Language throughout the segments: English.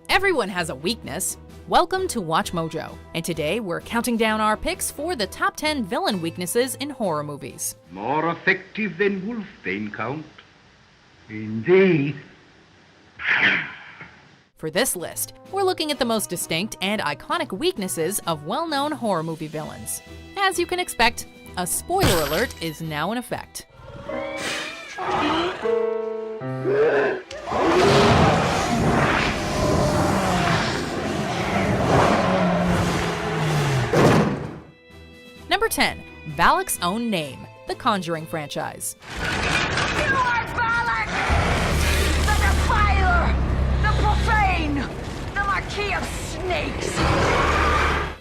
Everyone has a weakness. Welcome to Watch Mojo, and today we're counting down our picks for the top 10 villain weaknesses in horror movies. More effective than Wolfbane, Count. Indeed. For this list, we're looking at the most distinct and iconic weaknesses of well-known horror movie villains. As you can expect, a spoiler alert is now in effect. Number 10, Valak's own name, the Conjuring franchise. You are Valak! The Defiler! The Profane! The Marquis of Snakes!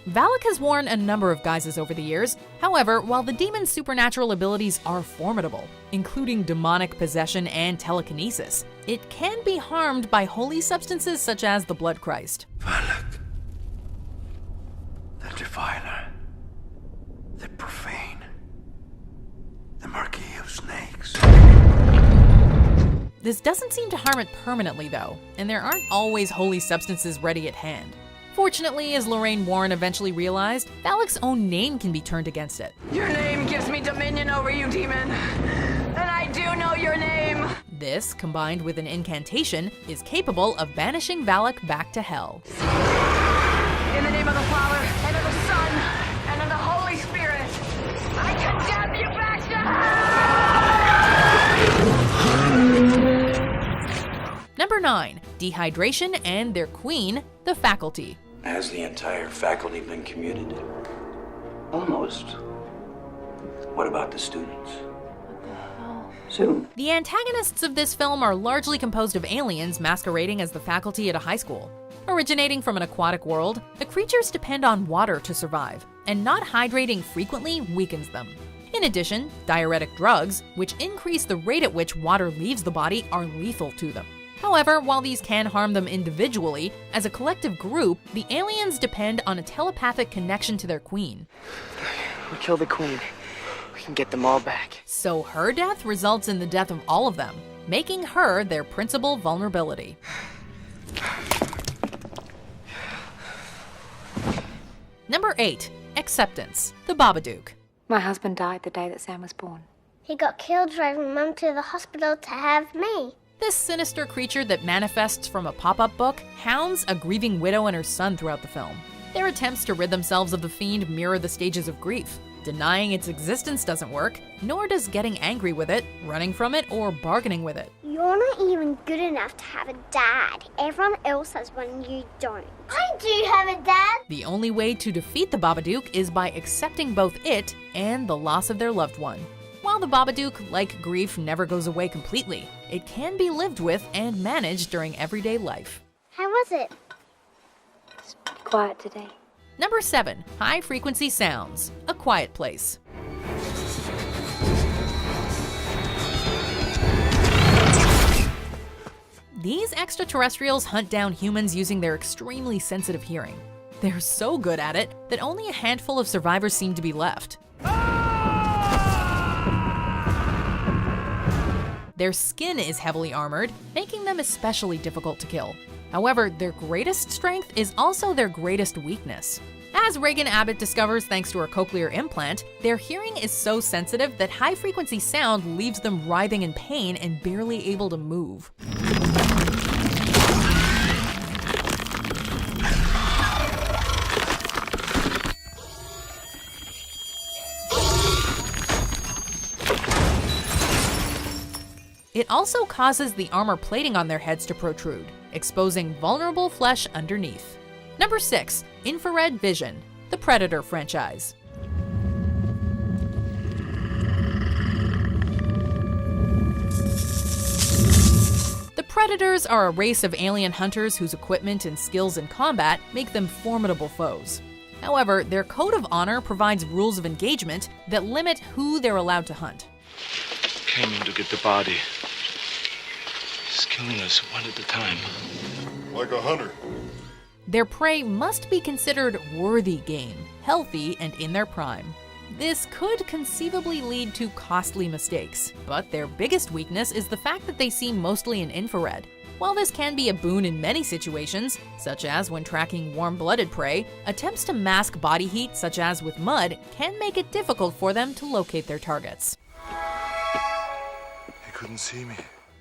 Valak has worn a number of guises over the years. However, while the demon's supernatural abilities are formidable, including demonic possession and telekinesis, it can be harmed by holy substances such as the Blood Christ. Valak. The Defiler. The Profane. The Marquis of Snakes. This doesn't seem to harm it permanently though, and there aren't always holy substances ready at hand. Fortunately, as Lorraine Warren eventually realized, Valak's own name can be turned against it. Your name gives me dominion over you, demon. And I do know your name. This, combined with an incantation, is capable of banishing Valak back to hell. In the name of the Father, and of the Son, and of the Holy Spirit, I condemn you back to hell! Number 9, dehydration and their queen, the Faculty. Has the entire faculty been commuted? Almost. What about the students? Soon. The antagonists of this film are largely composed of aliens masquerading as the faculty at a high school. Originating from an aquatic world, the creatures depend on water to survive, and not hydrating frequently weakens them. In addition, diuretic drugs, which increase the rate at which water leaves the body, are lethal to them. However, while these can harm them individually, as a collective group, the aliens depend on a telepathic connection to their queen. We kill the queen. We can get them all back. So her death results in the death of all of them, making her their principal vulnerability. Number 8, Acceptance, the Babadook. My husband died the day that Sam was born. He got killed driving Mum to the hospital to have me. This sinister creature that manifests from a pop-up book hounds a grieving widow and her son throughout the film. Their attempts to rid themselves of the fiend mirror the stages of grief. Denying its existence doesn't work, nor does getting angry with it, running from it, or bargaining with it. You're not even good enough to have a dad. Everyone else has one, you don't. I do have a dad! The only way to defeat the Babadook is by accepting both it and the loss of their loved one. While the Babadook, like grief, never goes away completely, it can be lived with and managed during everyday life. How was it? It's pretty quiet today. Number 7, High Frequency Sounds, A Quiet Place. These extraterrestrials hunt down humans using their extremely sensitive hearing. They're so good at it that only a handful of survivors seem to be left. Their skin is heavily armored, making them especially difficult to kill. However, their greatest strength is also their greatest weakness. As Reagan Abbott discovers thanks to her cochlear implant, their hearing is so sensitive that high-frequency sound leaves them writhing in pain and barely able to move. It also causes the armor plating on their heads to protrude, exposing vulnerable flesh underneath. Number 6, Infrared Vision, the Predator franchise. The Predators are a race of alien hunters whose equipment and skills in combat make them formidable foes. However, their code of honor provides rules of engagement that limit who they're allowed to hunt. Came in to get the body. He's killing us one at a time. Like a hunter. Their prey must be considered worthy game, healthy and in their prime. This could conceivably lead to costly mistakes, but their biggest weakness is the fact that they see mostly in infrared. While this can be a boon in many situations, such as when tracking warm-blooded prey, attempts to mask body heat, such as with mud, can make it difficult for them to locate their targets. He couldn't see me.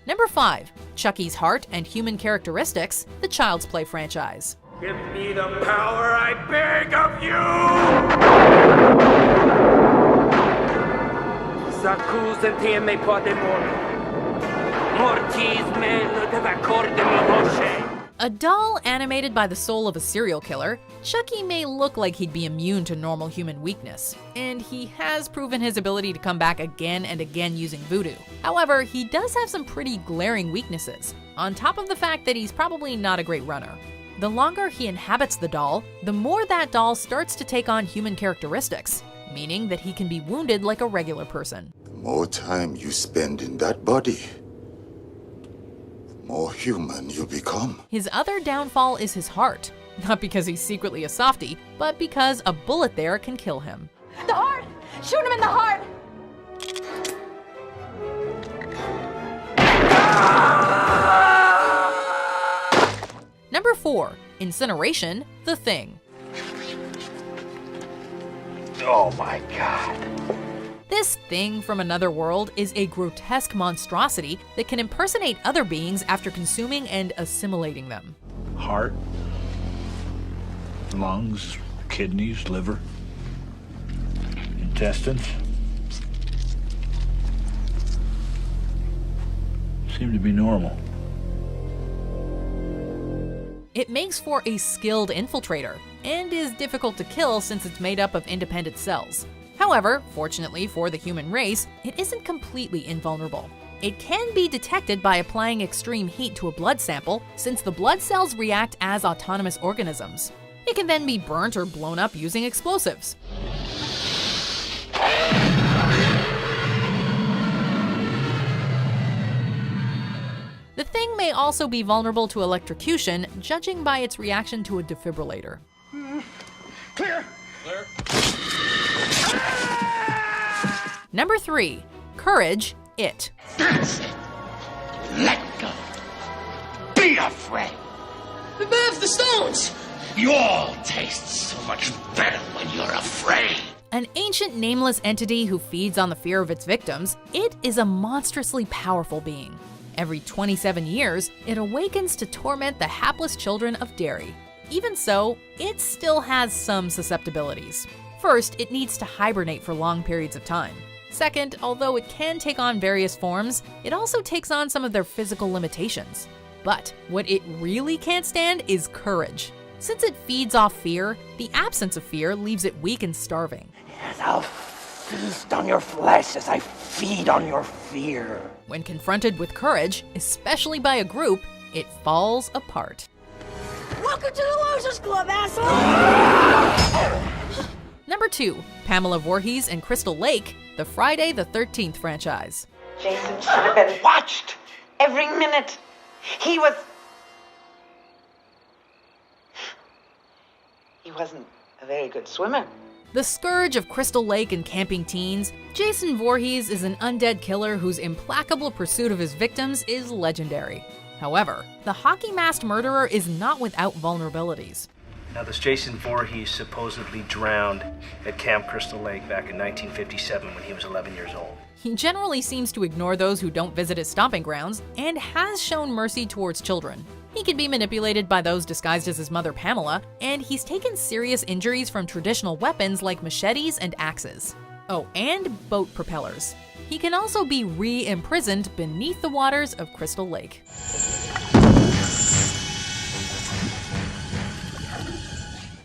Number 5. Chucky's heart and human characteristics, the Child's Play franchise. Give me the power I beg of you! S'accusati e me pote mortis me lo devacorde mi voce. A doll animated by the soul of a serial killer, Chucky may look like he'd be immune to normal human weakness, and he has proven his ability to come back again and again using voodoo. However, he does have some pretty glaring weaknesses, on top of the fact that he's probably not a great runner. The longer he inhabits the doll, the more that doll starts to take on human characteristics, meaning that he can be wounded like a regular person. The more time you spend in that body, the more human you become. His other downfall is his heart. Not because he's secretly a softie, but because a bullet there can kill him. The heart! Shoot him in the heart! Number 4. Incineration, The Thing. Oh my God. This thing from another world is a grotesque monstrosity that can impersonate other beings after consuming and assimilating them. Heart, lungs, kidneys, liver, intestines. Seem to be normal. It makes for a skilled infiltrator, and is difficult to kill since it's made up of independent cells. However, fortunately for the human race, it isn't completely invulnerable. It can be detected by applying extreme heat to a blood sample, since the blood cells react as autonomous organisms. It can then be burnt or blown up using explosives. The thing may also be vulnerable to electrocution, judging by its reaction to a defibrillator. Clear! Clear. Number 3. Courage, It. That's it. Let go. Be afraid. Remove the stones. You all taste so much better when you're afraid. An ancient nameless entity who feeds on the fear of its victims, It is a monstrously powerful being. Every 27 years, it awakens to torment the hapless children of Derry. Even so, it still has some susceptibilities. First, it needs to hibernate for long periods of time. Second, although it can take on various forms, it also takes on some of their physical limitations. But what it really can't stand is courage. Since it feeds off fear, the absence of fear leaves it weak and starving. Yes, I'll feast on your flesh as I feed on your fear. When confronted with courage, especially by a group, it falls apart. Welcome to the Losers Club, asshole! Number 2. Pamela Voorhees and Crystal Lake, the Friday the 13th franchise. Jason should have been watched every minute. He wasn't a very good swimmer. The scourge of Crystal Lake and camping teens, Jason Voorhees is an undead killer whose implacable pursuit of his victims is legendary. However, the hockey-masked murderer is not without vulnerabilities. Now, this Jason Voorhees supposedly drowned at Camp Crystal Lake back in 1957 when he was 11 years old. He generally seems to ignore those who don't visit his stomping grounds and has shown mercy towards children. He can be manipulated by those disguised as his mother Pamela, and he's taken serious injuries from traditional weapons like machetes and axes. Oh, and boat propellers. He can also be re-imprisoned beneath the waters of Crystal Lake.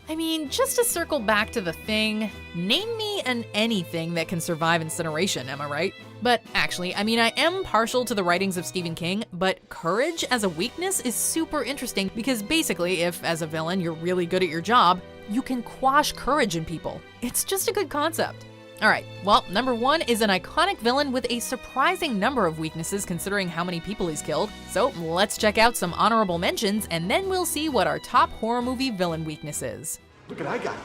I mean, just to circle back to The Thing, name me an anything that can survive incineration, am I right? But actually, I am partial to the writings of Stephen King, but courage as a weakness is super interesting because basically, if as a villain you're really good at your job, you can quash courage in people. It's just a good concept. Alright, well, number 1 is an iconic villain with a surprising number of weaknesses considering how many people he's killed. So let's check out some honorable mentions and then we'll see what our top horror movie villain weakness is. Look what I got.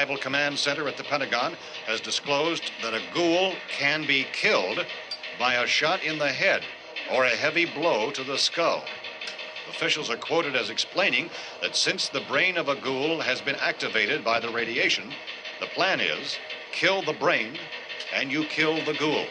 Survival Command Center at the Pentagon has disclosed that a ghoul can be killed by a shot in the head or a heavy blow to the skull. Officials are quoted as explaining that since the brain of a ghoul has been activated by the radiation, the plan is kill the brain and you kill the ghoul.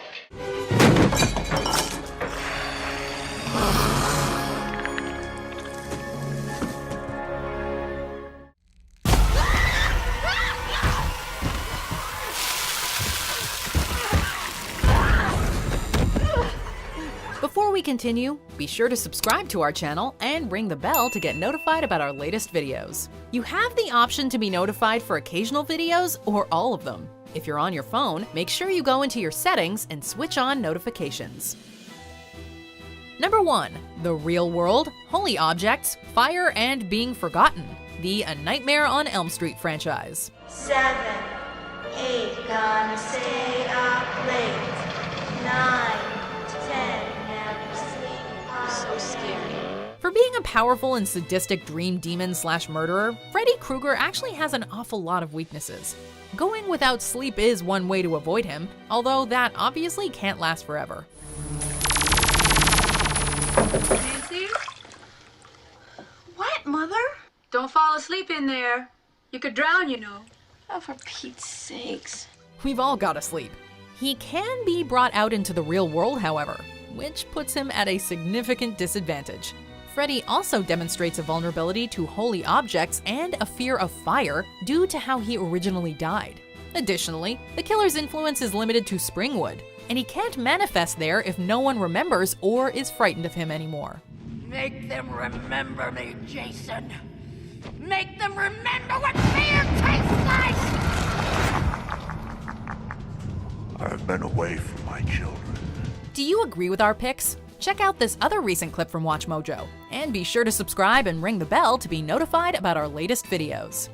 Before we continue, be sure to subscribe to our channel and ring the bell to get notified about our latest videos. You have the option to be notified for occasional videos or all of them. If you're on your phone, make sure you go into your settings and switch on notifications. Number 1. The Real World, Holy Objects, Fire, and Being Forgotten, the A Nightmare on Elm Street franchise. 7, 8, gonna stay up late. 9, 10, never sleep. So scary. For being a powerful and sadistic dream demon/murderer, Freddy Krueger actually has an awful lot of weaknesses. Going without sleep is one way to avoid him, although that obviously can't last forever. Nancy? What, Mother? Don't fall asleep in there. You could drown, you know. Oh, for Pete's sakes. We've all gotta sleep. He can be brought out into the real world, however, which puts him at a significant disadvantage. Freddy also demonstrates a vulnerability to holy objects and a fear of fire due to how he originally died. Additionally, the killer's influence is limited to Springwood, and he can't manifest there if no one remembers or is frightened of him anymore. Make them remember me, Jason. Make them remember what fear tastes like! I've been away from my children. Do you agree with our picks? Check out this other recent clip from WatchMojo, and be sure to subscribe and ring the bell to be notified about our latest videos.